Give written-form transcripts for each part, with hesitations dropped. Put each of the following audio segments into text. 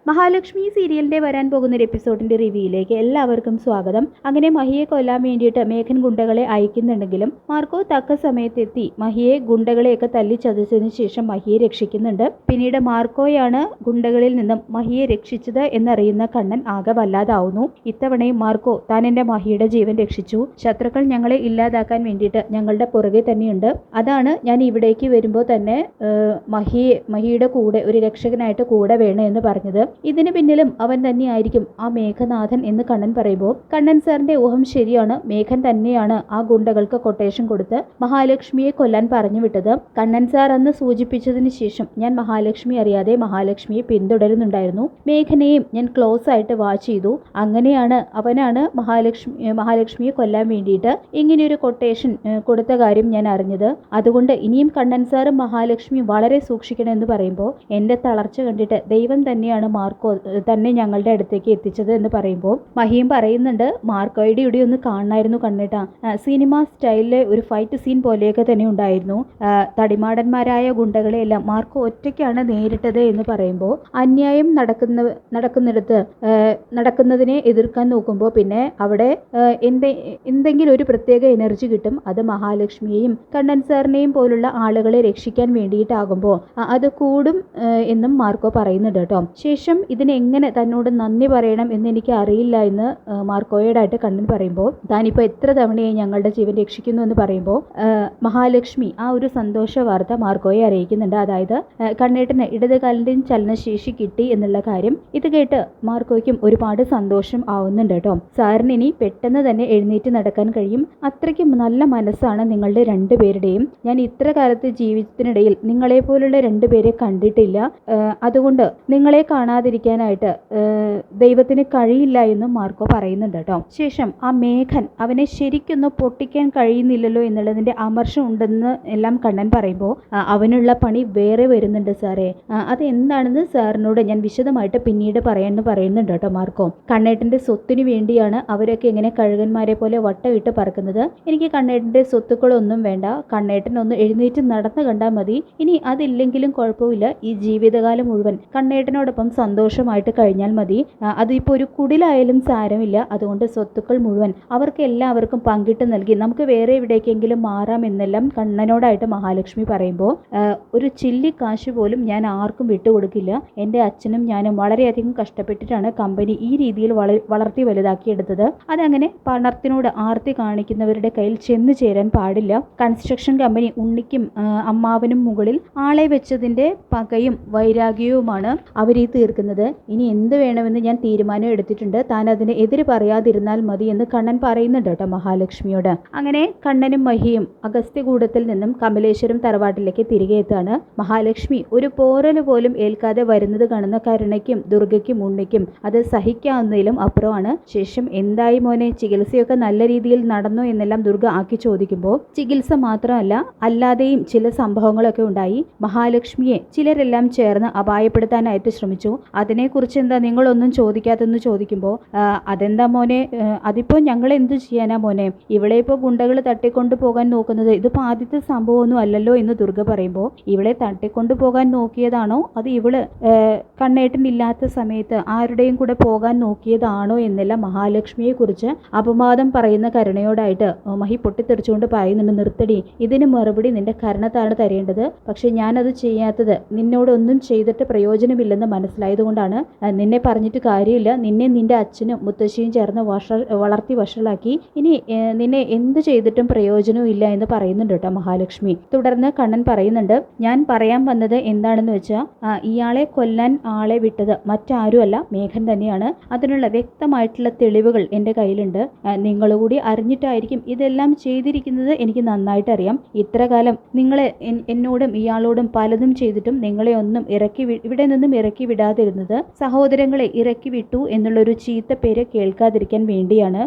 മഹാലക്ഷ്മി സീരിയലിന്റെ വരാൻ പോകുന്ന ഒരു എപ്പിസോഡിന്റെ റിവ്യൂയിലേക്ക് എല്ലാവർക്കും സ്വാഗതം. അങ്ങനെ മഹിയെ കൊല്ലാൻ വേണ്ടിയിട്ട് മേഘൻ ഗുണ്ടകളെ അയക്കുന്നുണ്ടെങ്കിലും മാർക്കോ തക്ക സമയത്തെത്തി മഹിയെ ഗുണ്ടകളെയൊക്കെ തല്ലി ചതച്ചതിന് ശേഷം മഹിയെ രക്ഷിക്കുന്നുണ്ട്. പിന്നീട് മാർക്കോയാണ് ഗുണ്ടകളിൽ നിന്നും മഹിയെ രക്ഷിച്ചത് എന്നറിയുന്ന കണ്ണൻ ആകെ വല്ലാതാവുന്നു. ഇത്തവണയും മാർക്കോ താൻ എന്റെ മഹിയുടെ ജീവൻ രക്ഷിച്ചു, ശത്രുക്കൾ ഞങ്ങളെ ഇല്ലാതാക്കാൻ വേണ്ടിയിട്ട് ഞങ്ങളുടെ പുറകെ തന്നെയുണ്ട്. അതാണ് ഞാൻ ഇവിടേക്ക് വരുമ്പോൾ തന്നെ മഹിയുടെ കൂടെ ഒരു രക്ഷകനായിട്ട് കൂടെ വേണം എന്ന് പറഞ്ഞത്. ഇതിന് പിന്നിലും അവൻ തന്നെയായിരിക്കും ആ മേഘനാഥൻ എന്ന് കണ്ണൻ പറയുമ്പോൾ കണ്ണൻ സാറിന്റെ ഊഹം ശരിയാണ്. മേഘൻ തന്നെയാണ് ആ ഗുണ്ടകൾക്ക് കൊട്ടേഷൻ കൊടുത്ത് മഹാലക്ഷ്മിയെ കൊല്ലാൻ പറഞ്ഞു വിട്ടത്. കണ്ണൻ സാർ അന്ന് സൂചിപ്പിച്ചതിന് ശേഷം ഞാൻ മഹാലക്ഷ്മി അറിയാതെ മഹാലക്ഷ്മിയെ പിന്തുടരുന്നുണ്ടായിരുന്നു. മേഘനെയും ഞാൻ ക്ലോസ് ആയിട്ട് വാച്ച് ചെയ്തു. അങ്ങനെയാണ് അവനാണ് മഹാലക്ഷ്മിയെ കൊല്ലാൻ വേണ്ടിയിട്ട് ഇങ്ങനെയൊരു കൊട്ടേഷൻ കൊടുത്ത കാര്യം ഞാൻ അറിഞ്ഞത്. അതുകൊണ്ട് ഇനിയും കണ്ണൻ സാറും മഹാലക്ഷ്മിയും വളരെ സൂക്ഷിക്കണം എന്ന് പറയുമ്പോൾ എന്റെ തളർച്ച കണ്ടിട്ട് ദൈവം തന്നെയാണ് മാർക്കോ തന്നെ ഞങ്ങളുടെ അടുത്തേക്ക് എത്തിച്ചത് എന്ന് പറയുമ്പോൾ മഹിയും പറയുന്നുണ്ട്, മാർക്കോയുടെ ഇവിടെ ഒന്ന് കാണണമായിരുന്നു കണ്ണേട്ടാ. സിനിമ സ്റ്റൈലിലെ ഒരു ഫൈറ്റ് സീൻ പോലെയൊക്കെ തന്നെ ഉണ്ടായിരുന്നു. തടിമാടന്മാരായ ഗുണ്ടകളെയെല്ലാം മാർക്കോ ഒറ്റയ്ക്കാണ് നേരിട്ടത് എന്ന് പറയുമ്പോൾ അന്യായം നടക്കുന്നതിനെ എതിർക്കാൻ നോക്കുമ്പോൾ പിന്നെ അവിടെ എന്തെങ്കിലും ഒരു പ്രത്യേക എനർജി കിട്ടും. അത് മഹാലക്ഷ്മിയെയും കണ്ണൻ സാറിനെയും പോലുള്ള ആളുകളെ രക്ഷിക്കാൻ വേണ്ടിയിട്ടാകുമ്പോൾ അത് കൂടും എന്നും മാർക്കോ പറയുന്നുണ്ട് കേട്ടോ. ശേഷം ഇതിനെങ്ങനെ തന്നോട് നന്ദി പറയണം എന്ന് എനിക്ക് അറിയില്ല എന്ന് മാർക്കോയോടായിട്ട് കണ്ണൻ പറയുമ്പോൾ താനിപ്പോൾ എത്ര തവണയായി ഞങ്ങളുടെ ജീവൻ രക്ഷിക്കുന്നു എന്ന് പറയുമ്പോൾ മഹാലക്ഷ്മി ആ ഒരു സന്തോഷ വാർത്ത മാർക്കോയെ അറിയിക്കുന്നുണ്ട്. അതായത് കണ്ണേട്ടന് ഇടതുകാലിൻ്റെയും ചലനശേഷി കിട്ടി എന്നുള്ള കാര്യം. ഇത് കേട്ട് മാർക്കോയ്ക്കും ഒരുപാട് സന്തോഷം ആവുന്നുണ്ട് കേട്ടോ. സാറിന് ഇനി പെട്ടെന്ന് തന്നെ എഴുന്നേറ്റ് നടക്കാൻ കഴിയും. അത്രയ്ക്കും നല്ല മനസ്സാണ് നിങ്ങളുടെ രണ്ടുപേരുടെയും. ഞാൻ ഇത്ര കാലത്ത് ജീവിതത്തിനിടയിൽ നിങ്ങളെ പോലുള്ള രണ്ടുപേരെ കണ്ടിട്ടില്ല. അതുകൊണ്ട് നിങ്ങളെ കാണാതിരിക്കാനായിട്ട് ദൈവത്തിന് കഴിയില്ല എന്നും മാർക്കോ പറയുന്നുണ്ട് കേട്ടോ. ശേഷം ആ മേഘൻ അവനെ ശരിക്കൊന്ന് പൊട്ടിക്കാൻ കഴിയുന്നില്ലല്ലോ എന്നുള്ളതിന്റെ അമർഷം ഉണ്ടെന്ന് എല്ലാം കണ്ണൻ പറയുമ്പോൾ അവനുള്ള പണി വേറെ വരുന്നുണ്ട് സാറേ. അതെന്താണെന്ന് സാറിനോട് ഞാൻ വിശദമായിട്ട് പിന്നീട് പറയാമെന്ന് പറയുന്നുണ്ട് കേട്ടോ മാർക്കോ. കണ്ണേട്ടന്റെ സ്വത്തിനു വേണ്ടിയാണ് അവരൊക്കെ ഇങ്ങനെ കഴുകന്മാരെ പോലെ വട്ടമിട്ട് പറക്കുന്നത്. എനിക്ക് കണ്ണേട്ടന്റെ സ്വത്തുക്കളൊന്നും വേണ്ട. കണ്ണേട്ടൻ ഒന്ന് എഴുന്നേറ്റ് നടന്നു കണ്ടാൽ മതി. ഇനി അതില്ലെങ്കിലും കുഴപ്പമില്ല. ഈ ജീവിതകാലം മുഴുവൻ കണ്ണേട്ടനോടൊപ്പം സന്തോഷമായിട്ട് കഴിഞ്ഞാൽ മതി. അതിപ്പോൾ ഒരു കുടിലായാലും സാരമില്ല. അതുകൊണ്ട് സ്വത്തുക്കൾ മുഴുവൻ അവർക്ക് എല്ലാവർക്കും പങ്കിട്ട് നൽകി നമുക്ക് വേറെ എവിടേക്കെങ്കിലും മാറാം എന്നെല്ലാം കണ്ണനോടായിട്ട് മഹാലക്ഷ്മി പറയുമ്പോൾ ഒരു ചില്ലി കാശ് പോലും ഞാൻ ആർക്കും വിട്ടുകൊടുക്കില്ല. എൻ്റെ അച്ഛനും ഞാനും വളരെയധികം കഷ്ടപ്പെട്ടിട്ടാണ് കമ്പനി ഈ രീതിയിൽ വളർത്തി വലുതാക്കിയെടുത്തത്. അതങ്ങനെ പണത്തിനോട് ആർത്തി കാണിക്കുന്നവരുടെ കയ്യിൽ ചെന്ന് ചേരാൻ പാടില്ല. കൺസ്ട്രക്ഷൻ കമ്പനി ഉണ്ണിക്കും അമ്മാവനും മുകളിൽ ആളെ വെച്ചതിൻ്റെ പകയും വൈരാഗ്യവുമാണ് അവരീ തീർക്കുന്നത്. ഇനി എന്ത് വേണമെന്ന് ഞാൻ തീരുമാനം എടുത്തിട്ടുണ്ട്. താൻ അതിന് എതിര് പറയാതിരുന്നാൽ മതി എന്ന് കണ്ണൻ പറയുന്നുണ്ട് കേട്ടോ മഹാലക്ഷ്മിയോട്. അങ്ങനെ കണ്ണനും മഹിയും അഗസ്ത്യകൂടത്തിൽ നിന്നും കമലേശ്വരം തറവാട്ടിലേക്ക് തിരികെ എത്താണ്. മഹാലക്ഷ്മി ഒരു പോറല് പോലും ഏൽക്കാതെ വരുന്നത് കാണുന്ന കരുണയ്ക്കും ദുർഗയ്ക്കും ഉണ്ണിക്കും അത് സഹിക്കാവുന്നതിലും അപ്പുറമാണ്. ശേഷം എന്തായി മോനെ, ചികിത്സയൊക്കെ നല്ല രീതിയിൽ നടന്നു എന്നെല്ലാം ദുർഗ ആക്കി ചോദിക്കുമ്പോൾ ചികിത്സ മാത്രമല്ല അല്ലാതെയും ചില സംഭവങ്ങളൊക്കെ ഉണ്ടായി. മഹാലക്ഷ്മിയെ ചിലരെല്ലാം ചേർന്ന് അപായപ്പെടുത്താനായിട്ട് ശ്രമിച്ചു. അതിനെക്കുറിച്ച് എന്താ നിങ്ങളൊന്നും ചോദിക്കാത്തെന്ന് ചോദിക്കുമ്പോൾ അതെന്താ മോനെ, അതിപ്പോൾ ഞങ്ങൾ എന്ത് ചെയ്യാനാ മോനെ, ഇവളെ ഇപ്പോൾ ഗുണ്ടകൾ തട്ടിക്കൊണ്ടു പോകാൻ നോക്കുന്നത് ഇതിപ്പോൾ ആദ്യത്തെ സംഭവമൊന്നും അല്ലല്ലോ എന്ന് ദുർഗ പറയുമ്പോൾ ഇവളെ തട്ടിക്കൊണ്ടു പോകാൻ നോക്കിയതാണോ അത് ഇവള് കണ്ണേട്ടനില്ലാത്ത സമയത്ത് ആരുടെയും കൂടെ പോകാൻ നോക്കിയതാണോ എന്നെല്ലാം മഹാലക്ഷ്മിയെ കുറിച്ച് അപവാദം പറയുന്ന കരുണയോടായിട്ട് മഹി പൊട്ടിത്തെറിച്ചുകൊണ്ട് പറയുന്നുണ്ട്, നിർത്തടി, ഇതിന് മറുപടി നിന്റെ കരുണത്താണ് തരേണ്ടത്. പക്ഷെ ഞാനത് ചെയ്യാത്തത് നിന്നോടൊന്നും ചെയ്തിട്ട് പ്രയോജനമില്ലെന്ന് മനസ്സിലായതുകൊണ്ടാണ്. നിന്നെ പറഞ്ഞിട്ട് കാര്യമില്ല. നിന്നെ നിന്റെ അച്ഛനും മുത്തശ്ശിയും ചേർന്ന് വളർത്തി വഷളാക്കി. ഇനി നിന്നെ എന്ത് ചെയ്തിട്ടും പ്രയോജനവും ഇല്ല എന്ന് പറയുന്നുണ്ട് കേട്ടോ മഹാലക്ഷ്മി. തുടർന്ന് കണ്ണൻ പറയുന്നുണ്ട്, ഞാൻ പറയാൻ വന്നത് എന്താണെന്ന് വെച്ചാൽ ഇയാളെ കൊല്ലാൻ ആളെ വിട്ടത് മറ്റാരുമല്ല മേഘൻ തന്നെയാണ്. അതിനുള്ള വ്യക്തമായിട്ടുള്ള തെളിവുകൾ എൻ്റെ കയ്യിലുണ്ട്. നിങ്ങളുകൂടി അറിഞ്ഞിട്ടായിരിക്കും ഇതെല്ലാം ചെയ്തിരിക്കുന്നത്. എനിക്ക് നന്നായിട്ട് അറിയാം. ഇത്ര കാലം നിങ്ങളെ എന്നോടും ഇയാളോടും പലതും ചെയ്തിട്ടും നിങ്ങളെ ഒന്നും ഇവിടെ നിന്നും ഇറക്കി വിടാതിരുന്നത് സഹോദരങ്ങളെ ഇറക്കി വിട്ടു എന്നുള്ളൊരു ചീത്ത പേര് കേൾക്കാതിരിക്കാൻ വേണ്ടിയാണ്,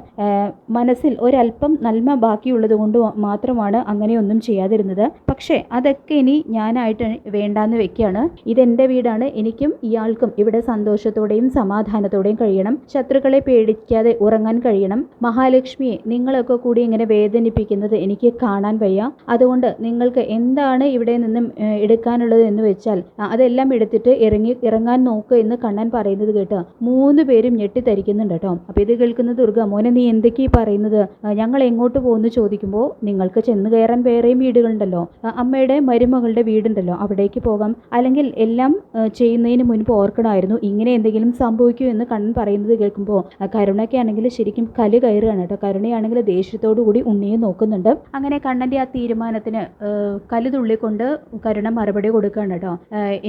മനസ്സിൽ ഒരല്പം നന്മ ബാക്കിയുള്ളത് കൊണ്ട് മാത്രമാണ് അങ്ങനെയൊന്നും ചെയ്യാതിരുന്നത്. പക്ഷേ അതൊക്കെ ഇനി ഞാനായിട്ട് വേണ്ടാന്ന് വെക്കുകയാണ്. ഇതെൻ്റെ വീടാണ്, എനിക്കും ഇയാൾക്കും ഇവിടെ സന്തോഷത്തോടെയും സമാധാനത്തോടെയും കഴിയണം, ശത്രുക്കളെ പേടിക്കാതെ ഉറങ്ങാൻ കഴിയണം. മഹാലക്ഷ്മിയെ നിങ്ങളൊക്കെ കൂടി ഇങ്ങനെ വേദനിപ്പിക്കുന്നത് എനിക്ക് കാണാൻ വയ്യ. അതുകൊണ്ട് നിങ്ങൾക്ക് എന്താണ് ഇവിടെ നിന്നും എടുക്കാനുള്ളത് എന്ന് വെച്ചാൽ അതെല്ലാം എടുത്തിട്ട് ഇറങ്ങാൻ നോക്കുക എന്ന് കണ്ണൻ പറയുന്നത് കേട്ട് 3 പേരും ഞെട്ടിത്തരിക്കുന്നുണ്ട് കേട്ടോ. അപ്പോൾ ഇത് കേൾക്കുന്ന ദുർഗ, മോനെ നീ എന്തൊക്കെയാ പറയുന്നത്, ഞങ്ങൾ എങ്ങോട്ട് പോകുന്നു ചോദിക്കുമ്പോൾ, നിങ്ങൾക്ക് ചെന്ന് കയറാൻ വേറെയും വീടുകളുണ്ടല്ലോ, അമ്മയുടെ മരുമകളുടെ വീടുണ്ടല്ലോ, അവിടേക്ക് പോകാം, അല്ലെങ്കിൽ എല്ലാം ചെയ്യുന്നതിന് മുൻപ് ഓർക്കണമായിരുന്നു ഇങ്ങനെ എന്തെങ്കിലും സംഭവിക്കൂ എന്ന് കണ്ണൻ പറയുന്നത് കേൾക്കുമ്പോൾ കരുണയ്ക്ക് ആണെങ്കിൽ ശരിക്കും കല് കയറുകയാണ് കേട്ടോ. കരുണയാണെങ്കിൽ ദേഷ്യത്തോടു കൂടി ഉണ്ണിയെ നോക്കുന്നുണ്ട്. അങ്ങനെ കണ്ണൻ്റെ ആ തീരുമാനത്തിന് കല് തുള്ളിക്കൊണ്ട് കരുണ മറുപടി കൊടുക്കുകയാണ് കേട്ടോ.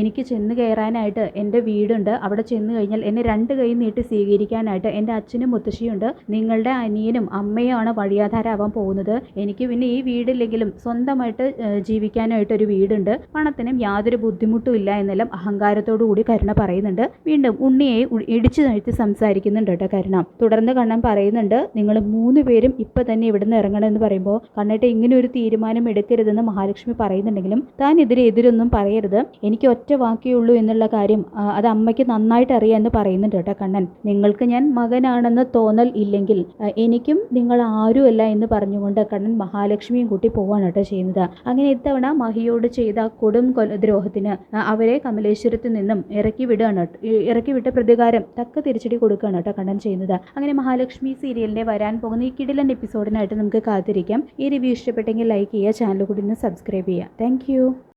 എനിക്ക് ചെന്ന് കയറാനായിട്ട് എൻ്റെ വീടുണ്ട്, അവിടെ ചെന്ന് കഴിഞ്ഞാൽ എന്നെ 2 കൈ നീട്ടി സ്വീകരിക്കാനായിട്ട് എൻ്റെ അച്ഛനും മുത്തശ്ശിയുണ്ട്, നിങ്ങളുടെ അനിയനും അമ്മയുമാണ് വഴിയാധാരാവാൻ പോകുന്നത്. എനിക്ക് പിന്നെ ഈ വീടില്ലെങ്കിലും സ്വന്തമായിട്ട് ജീവിക്കാനായിട്ടൊരു വീടുണ്ട്, പണത്തിനും യാതൊരു ബുദ്ധിമുട്ടും ഇല്ല എന്നെല്ലാം അഹങ്കാരത്തോടു കൂടി കരുണ പറയുന്നുണ്ട്. വീണ്ടും ഉണ്ണിയെ ഇടിച്ചു താഴ്ത്തി സംസാരിക്കുന്നുണ്ട് കേട്ടോ കരുണ. തുടർന്ന് കണ്ണൻ പറയുന്നുണ്ട്, നിങ്ങൾ 3 പേരും ഇപ്പം തന്നെ ഇവിടുന്ന് ഇറങ്ങണമെന്ന് പറയുമ്പോൾ, കണ്ണേട്ട ഇങ്ങനെ ഒരു തീരുമാനം എടുക്കരുതെന്ന് മഹാലക്ഷ്മി പറയുന്നുണ്ടെങ്കിലും താൻ എതിരൊന്നും പറയരുത്, എനിക്ക് ഒറ്റ വാക്കേ ഉള്ളൂ എന്നുള്ള കാര്യം അത് അമ്മയ്ക്ക് നന്നായിട്ട് അറിയാമെന്ന് പറയുന്നുണ്ട് കേട്ടോ കണ്ണൻ. നിങ്ങൾക്ക് ഞാൻ മകനാണെന്ന് തോന്നൽ ഇല്ലെങ്കിൽ എനിക്കും നിങ്ങൾ ആരുമല്ല എന്ന് പറഞ്ഞുകൊണ്ട് കണ്ണൻ മഹാലക്ഷ്മിയും കൂട്ടി പോവാണ് കേട്ടോ ചെയ്യുന്നത്. അങ്ങനെ ഇത്തവണ മഹിയോട് ചെയ്ത കൊടും ദ്രോഹത്തിന് അവരെ കമലേശ്വരത്ത് നിന്നും ഇറക്കി വിട്ട പ്രതികാരം തക്ക തിരിച്ചടി കൊടുക്കുകയാണ് കേട്ടോ കണ്ണൻ ചെയ്യുന്നത്. അങ്ങനെ മഹാലക്ഷ്മി സീരിയലിൻ്റെ വരാൻ പോകുന്ന ഈ കിടിലൻ എപ്പിസോഡിനായിട്ട് നമുക്ക് കാത്തിരിക്കാം. ഈ റിവ്യൂ ഇഷ്ടപ്പെട്ടെങ്കിൽ ലൈക്ക് ചെയ്യുക, ചാനൽ കൂടി ഒന്ന് സബ്സ്ക്രൈബ് ചെയ്യുക. താങ്ക്